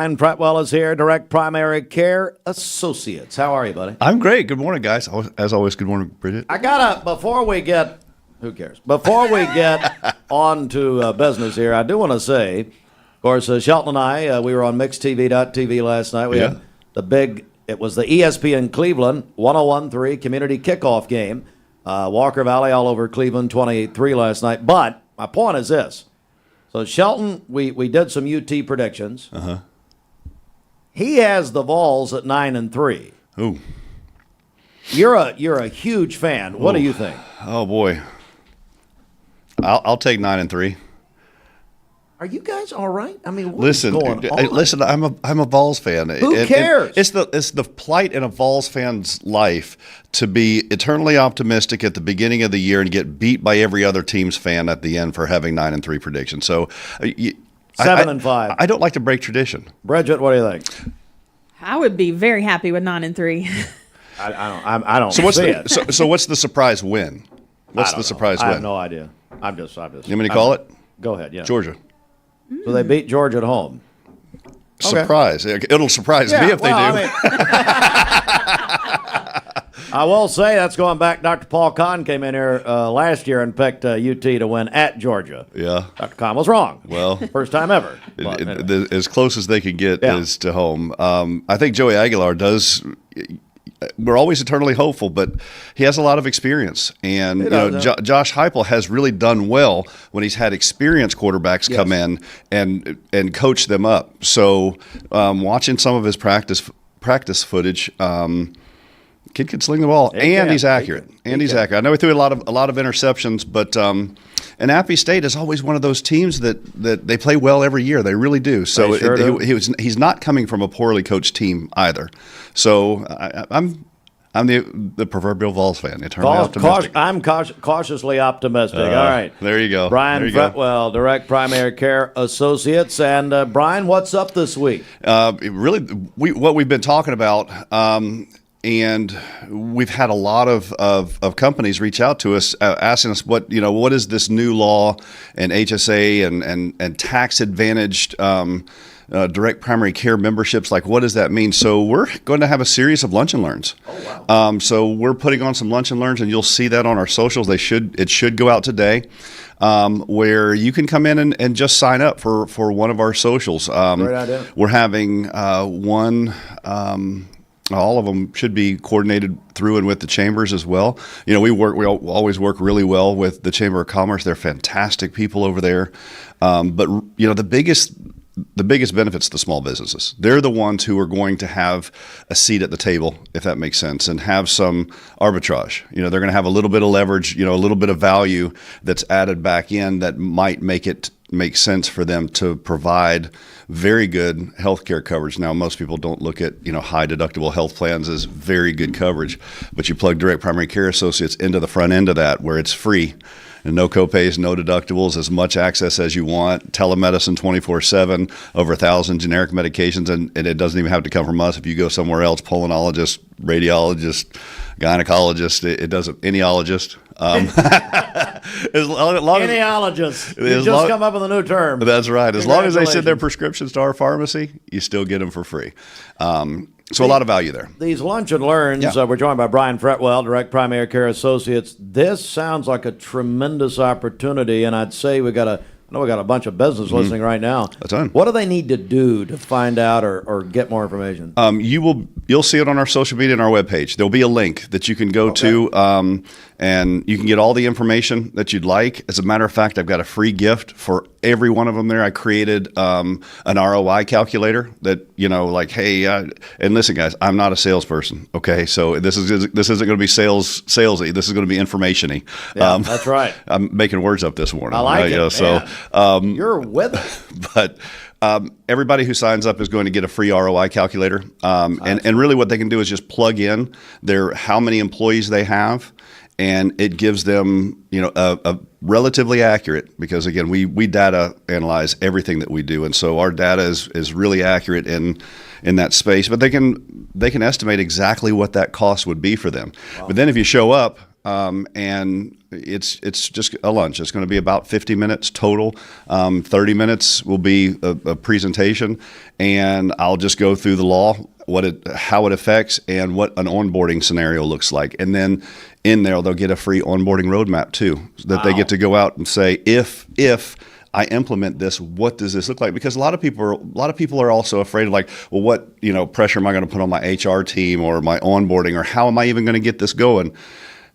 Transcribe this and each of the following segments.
And Pretwell is here, Direct Primary Care Associates. How are you, buddy? I'm great. Good morning, guys. As always, good morning, Bridget. Before we get on to business here, I do want to say, of course, Shelton and I, we were on mixedtv.tv last night. We had it was the ESPN Cleveland 101-3 community kickoff game. Walker Valley all over Cleveland 28-3 last night. But my point is this. So Shelton, we did some UT predictions. Uh-huh. He has the Vols at 9-3. Ooh. You're a huge fan. What do you think? Oh boy. I'll take 9-3. Are you guys all right? I mean, what's listen, going on? Listen. I'm a Vols fan. Who cares? It's the plight in a Vols fan's life to be eternally optimistic at the beginning of the year and get beat by every other team's fan at the end for having 9-3 predictions. So. 7-5. I don't like to break tradition. Bridget, what do you think? I would be very happy with 9-3. I don't. So see it. So what's the surprise win? What's the surprise win? I have no idea. I'm just. You want me to call it? Go ahead. Yeah. Georgia. So they beat Georgia at home. Surprise! Okay. It'll surprise me if they do. I will say that's going back. Dr. Paul Kahn came in here last year and picked UT to win at Georgia. Yeah. Dr. Kahn was wrong. Well, first time ever. Anyway. As close as they can get is to home. I think Joey Aguilar does. We're always eternally hopeful, but he has a lot of experience. And Josh Heupel has really done well when he's had experienced quarterbacks come in and coach them up. So watching some of his practice footage, kid can sling the ball, and he's accurate. He's accurate. I know he threw a lot of interceptions, but and Appy State is always one of those teams that they play well every year. They really do. So he's not coming from a poorly coached team either. So I'm the proverbial Vols fan. Eternally optimistic. I'm cautiously optimistic. All right. There you go. Brian Pretwell, Direct Primary Care Associates. And Brian, what's up this week? Really, what we've been talking about. And we've had a lot of companies reach out to us asking us what is this new law and HSA and tax advantaged direct primary care memberships, like what does that mean? So we're going to have a series of lunch and learns. Oh, wow. So we're putting on some lunch and learns, and you'll see that on our socials. It should go out today. Where you can come in and just sign up for one of our socials. Great idea. We're having one. All of them should be coordinated through and with the chambers as well. We always work really well with the Chamber of Commerce. They're fantastic people over there. But the biggest benefits to the small businesses. They're the ones who are going to have a seat at the table, if that makes sense, and have some arbitrage. They're going to have a little bit of leverage, a little bit of value that's added back in that might make sense for them to provide very good health care coverage. Now, most people don't look at high deductible health plans as very good coverage, but you plug Direct Primary Care Associates into the front end of that where it's free and no copays, no deductibles, as much access as you want, telemedicine 24/7, over 1,000 generic medications, and it doesn't even have to come from us. If you go somewhere else, pulmonologist, radiologist, gynecologist, it doesn't, eniologist. Eniologist. You just come up with a new term. That's right. As long as they send their prescriptions to our pharmacy, you still get them for free. So a lot of value there. These lunch and learns, we're joined by Brian Pretwell, Direct Primary Care Associates. This sounds like a tremendous opportunity, and I'd say we got a bunch of business listening right now. A ton. What do they need to do to find out or get more information? You'll see it on our social media and our webpage. There'll be a link that you can go to, and you can get all the information that you'd like. As a matter of fact, I've got a free gift for every one of them there. I created an ROI calculator that, hey, and listen, guys, I'm not a salesperson, okay? So this isn't going to be salesy. This is going to be information-y. Yeah, that's right. I'm making words up this morning. I like it, So, you're with it. But everybody who signs up is going to get a free ROI calculator. And really what they can do is just plug in how many employees they have, and it gives them, a relatively accurate, because again, we data analyze everything that we do. And so our data is really accurate in that space, but they can estimate exactly what that cost would be for them. Wow. But then if you show up, and it's just a lunch. It's going to be about 50 minutes total. 30 minutes will be a presentation, and I'll just go through the law, how it affects, and what an onboarding scenario looks like. And then in there, they'll get a free onboarding roadmap too, so that they get to go out and say, if I implement this, what does this look like? Because a lot of people are also afraid of, like, well, what pressure am I going to put on my HR team or my onboarding, or how am I even going to get this going?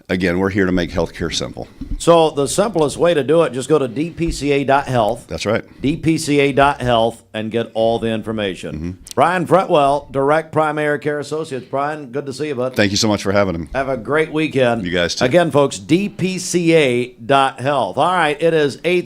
Again, we're here to make healthcare simple. So the simplest way to do it, just go to dpca.health. That's right. dpca.health and get all the information. Mm-hmm. Brian Fretwell, Direct Primary Care Associates. Brian, good to see you, bud. Thank you so much for having him. Have a great weekend. You guys too. Again, folks, dpca.health. All right, it is 8.